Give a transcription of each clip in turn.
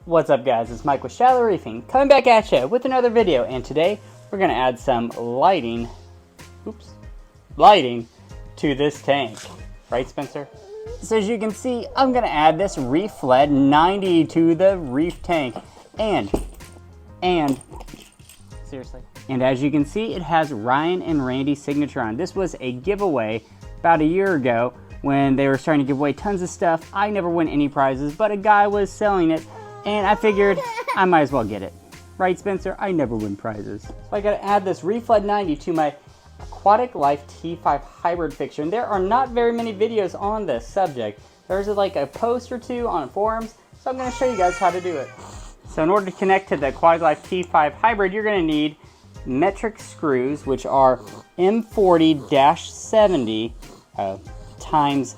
What's up guys, it's Mike with Shallow Reefing, coming back at you with another video, and today we're going to add some lighting to this tank. Right, Spencer? So as you can see, I'm going to add this ReefLED 90 to the reef tank, and seriously. And as you can see, it has Ryan and Randy's signature on. This was a giveaway about a year ago when they were starting to give away tons of stuff. I never won any prizes, but a guy was selling it, and I figured I might as well get it. Right, Spencer? I never win prizes. So I gotta add this ReefLED 90 to my AquaticLife T5 hybrid fixture. And there are not very many videos on this subject. There's like a post or two on forums, so I'm gonna show you guys how to do it. So in order to connect to the AquaticLife T5 hybrid, you're gonna need metric screws, which are M40-70 times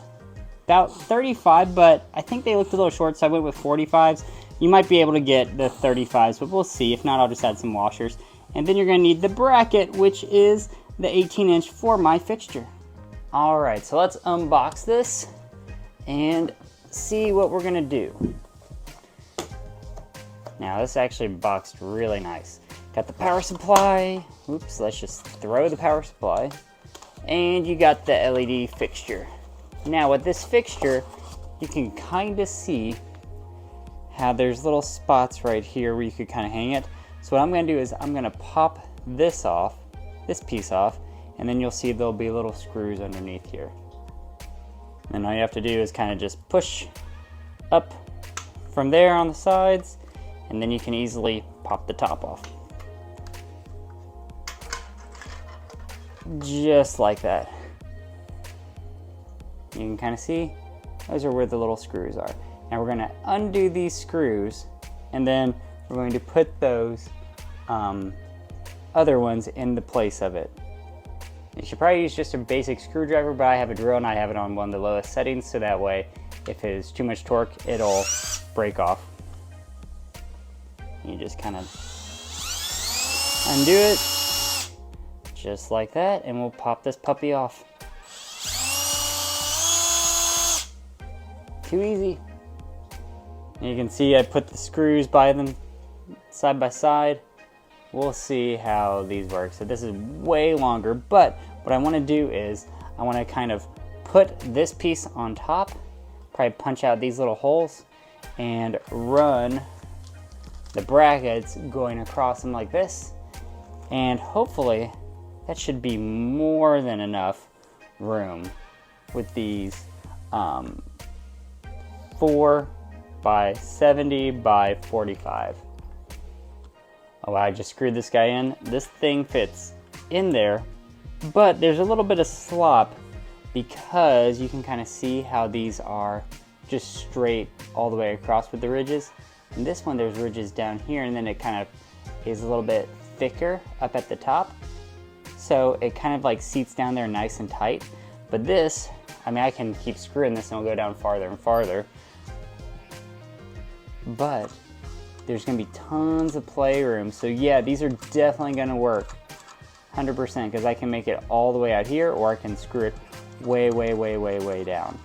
about 35, but I think they looked a little short, so I went with 45s. You might be able to get the 35s, but we'll see. If not, I'll just add some washers. And then you're gonna need the bracket, which is the 18-inch for my fixture. All right, so let's unbox this and see what we're gonna do. Now, this actually boxed really nice. Got the power supply. Oops, let's just throw the power supply. And you got the LED fixture. Now, with this fixture, you can kind of see how there's little spots right here where you could kind of hang it. So what I'm going to do is I'm going to pop this off, this piece off, and then you'll see there'll be little screws underneath here. And all you have to do is kind of just push up from there on the sides, and then you can easily pop the top off. Just like that. You can kind of see those are where the little screws are. Now we're going to undo these screws, and then we're going to put those other ones in the place of it. You should probably use just a basic screwdriver, but I have a drill and I have it on one of the lowest settings, so that way if it's too much torque, it'll break off. You just kind of undo it, just like that, and we'll pop this puppy off. Too easy. And you can see I put the screws by them side by side. We'll see how these work. So this is way longer, but what I want to do is I want to kind of put this piece on top, probably punch out these little holes, and run the brackets going across them like this, and hopefully that should be more than enough room with these 4 by 70 by 45. Oh wow, I just screwed this guy in. This thing fits in there, but there's a little bit of slop because you can kind of see how these are just straight all the way across with the ridges. And this one, there's ridges down here, and then it kind of is a little bit thicker up at the top. So it kind of like seats down there nice and tight. But this, I mean, I can keep screwing this and it'll go down farther and farther. But there's gonna be tons of playroom. So yeah, these are definitely gonna work 100%, because I can make it all the way out here, or I can screw it way, way, way, way, way down.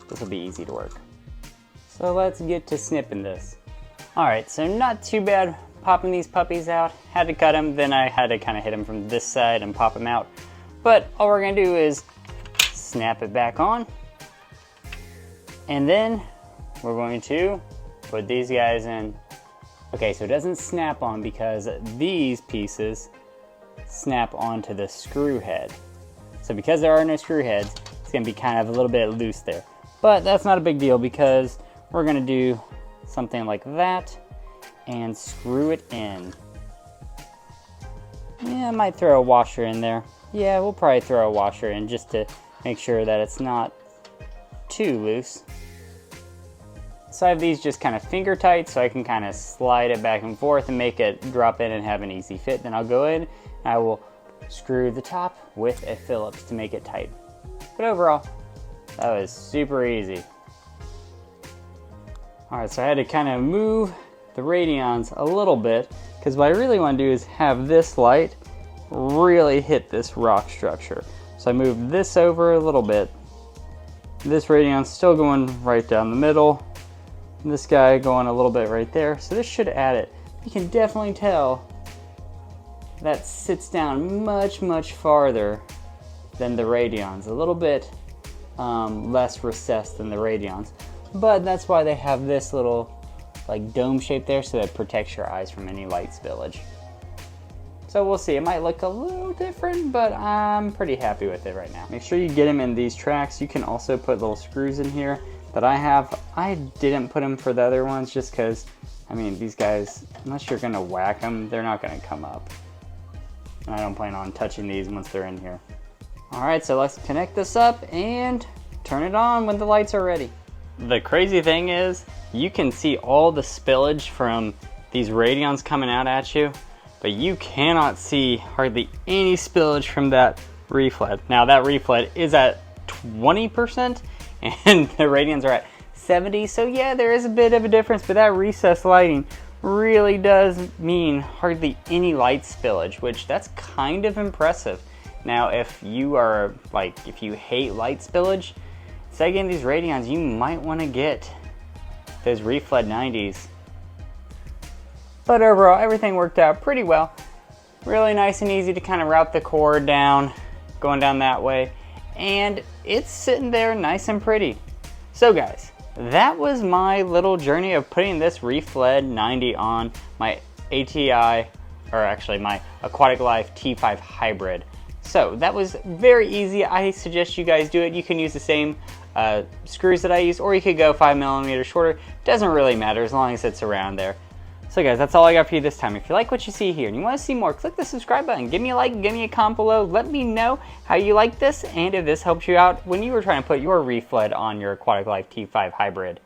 This will be easy to work. So let's get to snipping this. All right, so not too bad popping these puppies out. Had to cut them, then I had to kind of hit them from this side and pop them out. But all we're gonna do is snap it back on, and then we're going to put these guys in. Okay, so it doesn't snap on because these pieces snap onto the screw head. So because there are no screw heads, it's gonna be kind of a little bit loose there. But that's not a big deal, because we're gonna do something like that and screw it in. Yeah, I might throw a washer in there. Yeah, we'll probably throw a washer in just to make sure that it's not too loose. So I have these just kind of finger tight, so I can kind of slide it back and forth and make it drop in and have an easy fit. Then I'll go in and I will screw the top with a Phillips to make it tight. But overall, that was super easy. All right, so I had to kind of move the radions a little bit, because what I really want to do is have this light really hit this rock structure. So I moved this over a little bit. This radion's still going right down the middle. This guy going a little bit right there, so this should add it. You can definitely tell that sits down much, much farther than the Radions. A little bit less recessed than the Radions. But that's why they have this little like dome shape there, so that it protects your eyes from any light spillage. So we'll see, it might look a little different, but I'm pretty happy with it right now. Make sure you get them in these tracks. You can also put little screws in here that I have. I didn't put them for the other ones just because, I mean, these guys, unless you're gonna whack them, they're not gonna come up. And I don't plan on touching these once they're in here. All right, so let's connect this up and turn it on when the lights are ready. The crazy thing is, you can see all the spillage from these Radions coming out at you, but you cannot see hardly any spillage from that ReefLED. Now that ReefLED is at 20% and the Radions are at 70, so yeah, there is a bit of a difference, but that recessed lighting really does mean hardly any light spillage, which that's kind of impressive. Now, if you are if you hate light spillage, instead of getting these Radions, you might want to get those ReefLED 90s. But overall, everything worked out pretty well. Really nice and easy to kind of route the cord down, going down that way. And it's sitting there nice and pretty. So guys, that was my little journey of putting this ReefLED 90 on my ATI, or actually my AquaticLife T5 Hybrid. So that was very easy. I suggest you guys do it. You can use the same screws that I use, or you could go 5mm shorter. Doesn't really matter as long as it's around there. So guys, that's all I got for you this time. If you like what you see here and you want to see more, click the subscribe button. Give me a like, give me a comment below. Let me know how you like this and if this helps you out when you were trying to put your ReefLED on your AquaticLife T5 Hybrid.